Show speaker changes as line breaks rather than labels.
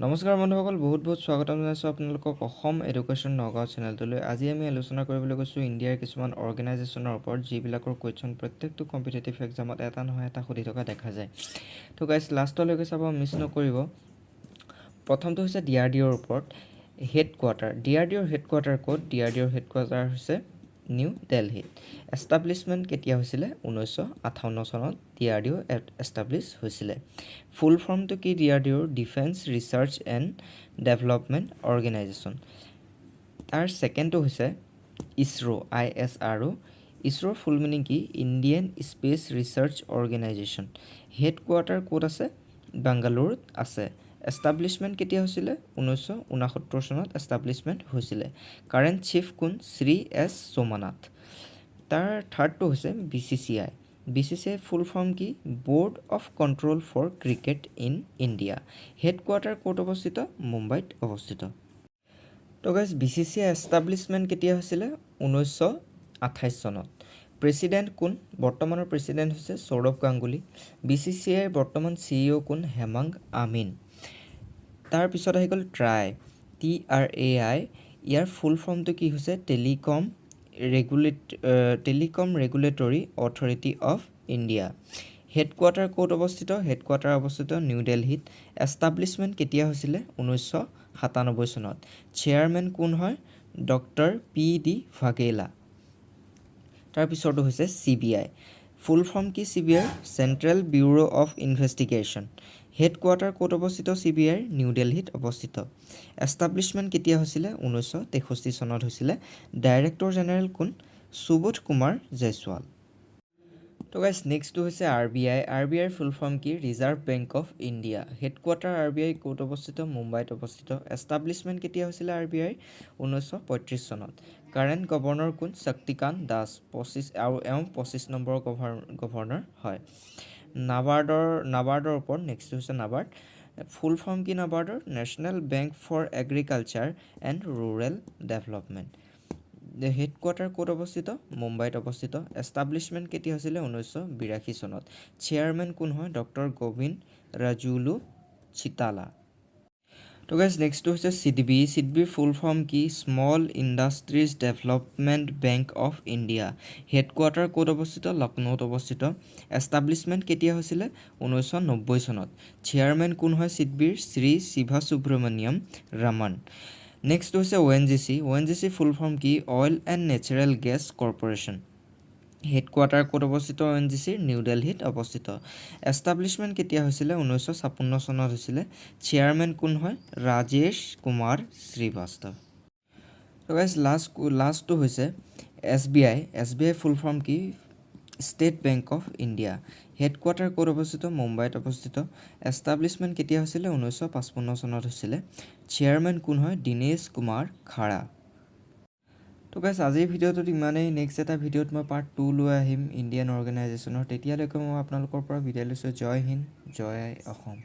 নমস্কাৰ বন্ধুসকল বহুত স্বাগতম জনাইছোঁ আপোনালোকক অসম এডুকেশ্যন নগাঁও চেনেলটোলৈ। আজি আমি আলোচনা কৰিবলৈ গৈছোঁ ইণ্ডিয়াৰ কিছুমান অৰ্গেনাইজেশ্যনৰ ওপৰত যিবিলাকৰ কুৱেশ্যন প্ৰত্যেকটো কম্পিটিটিভ এক্সামত এটা নহয় এটা সুধি থকা দেখা যায়। তো গাইজ লাষ্টলৈকে চাব, মিছ নকৰিব। প্ৰথমটো হৈছে DRDOৰ ওপৰত হেডকোৱাৰ্টাৰ। DRDOৰ হেডকোৱাৰ্টাৰ ক'ত? DRDOৰ হেডকোৱাৰ্টাৰ হৈছে নিউ দিল্লীত। এষ্টাব্লিছমেণ্ট কেতিয়া হৈছিলে? 1958 চনত DRDO এষ্টাব্লিছ হৈছিলে। ফুল ফৰ্মটো কি DRDOৰ? Defence research and development organisation. তাৰ ছেকেণ্ডটো হৈছে ইছৰো, ISRO। ইছৰোৰ ফুল মিনিং কি? Indian space research organisation. Headquarter ক'ত আছে? বাংগালুৰুত আছে। এষ্টাব্লিছমেণ্ট কেতিয়া হৈছিলে? 1969 চনত এষ্টাব্লিছমেণ্ট হৈছিলে। কাৰেণ্ট চিফ কোন? শ্ৰী এছ সোমনাথ। তাৰ থাৰ্ডটো হৈছে BCCI। BCCI ফুল ফৰ্ম কি? Board of control for cricket in India. Headquarter ক'ত অৱস্থিত? মুম্বাইত অৱস্থিত। তো গাইজ BCCI এষ্টাব্লিছমেণ্ট কেতিয়া হৈছিলে? 1928 চনত। প্ৰেছিডেণ্ট কোন? বৰ্তমানৰ প্ৰেছিডেণ্ট হৈছে সৌৰভ গাংগুলী। BCCIৰ বৰ্তমান CEO কোন? হেমাংগ আমিন। তাৰপিছত আহি গ'ল TRAI। ইয়াৰ ফুল ফৰ্মটো কি হৈছে? Telecom regulatory authority of India. Headquarter ক'ত অৱস্থিত? হেডকোৱাৰ্টাৰ অৱস্থিত নিউ দিল্লীত। এষ্টাব্লিছমেণ্ট কেতিয়া হৈছিলে? 1997 চনত। চেয়াৰমেন কোন হয়? Doctor PD Vaghela. তাৰপিছতো হৈছে CBI। ফুল ফৰ্ম কি CBI? Central bureau' of investigation. Headquarter ক'ত অৱস্থিত? CBIৰ নিউ দিল্লীত অৱস্থিত। এষ্টাব্লিছমেণ্ট কেতিয়া হৈছিলে? 1963 চনত হৈছিলে। ডাইৰেক্টৰ জেনেৰেল কোন? সুবোধ কুমাৰ জয়ছোৱাল। তো গাইজ নেক্সটটো হৈছে RBI। RBIৰ ফুল ফৰ্ম কি? Reserve bank of India. Headquarter RBI ক'ত অৱস্থিত? মুম্বাইত অৱস্থিত। এষ্টাব্লিছমেণ্ট কেতিয়া হৈছিলে RBIৰ? 1935 চনত। কাৰেণ্ট গভৰ্ণৰ কোন? শক্তিকান্ত দাস। 25 নম্বৰ গভৰ্ণৰ হয়। নাবাৰ্ডৰ ওপৰত নেক্সট হৈছে নাবাৰ্ড। ফুল ফৰ্ম কি নাবাৰ্ডৰ? National bank for agriculture and rural development. Headquarter ক'ত অৱস্থিত? মুম্বাইত অৱস্থিত। এষ্টাব্লিছমেণ্ট কেতিয়া হৈছিলে? 1982 চনত। চেয়াৰমেন কোন হয়? ডক্টৰ গোবিন্দ ৰাজুলু চিতালা। তো গাইজ নেক্সটটো হৈছে CDB। CDBৰ ফুল ফৰ্ম কি? Small industries development bank of India. Headquarter ক'ত অৱস্থিত? লক্ষ্ণৌত অৱস্থিত। এষ্টাব্লিছমেণ্ট কেতিয়া হৈছিলে? 1990 চনত। চেয়াৰমেন কোন হয় CDBৰ? শ্ৰী শিভাসুব্ৰমণিয়ম ৰামন। নেক্সট হৈছে ONGC। ONGC ফুল ফৰ্ম কি? Oil and natural gas corporation. Headquarter ক'ত অৱস্থিত? ONGCৰ নিউ দিল্লীত অৱস্থিত। এষ্টাব্লিছমেণ্ট কেতিয়া হৈছিলে? 1956 চনত হৈছিলে। চেয়াৰমেন কোন হয়? ৰাজেশ কুমাৰ শ্ৰীবাস্তৱ। তো গাইজ লাষ্টটো হৈছে SBI। SBI ফুল ফৰ্ম কি? State bank of India. Headquarter ক'ত অৱস্থিত? মুম্বাইত অৱস্থিত। এষ্টাব্লিছমেণ্ট কেতিয়া হৈছিলে? 1955 চনত হৈছিলে। চেয়াৰমেন কোন হয়? দীনেশ কুমাৰ খাৰা। তো গাইজ আজিৰ ভিডিঅ'টোত ইমানেই। নেক্সট এটা ভিডিঅ'ত মই পাৰ্ট 2 লৈ আহিম ইণ্ডিয়ান অৰ্গেনাইজেশ্যনৰ। তেতিয়ালৈকে মই আপোনালোকৰ পৰা বিদায় লৈছোঁ। জয় হিন্দ, জয় অসম।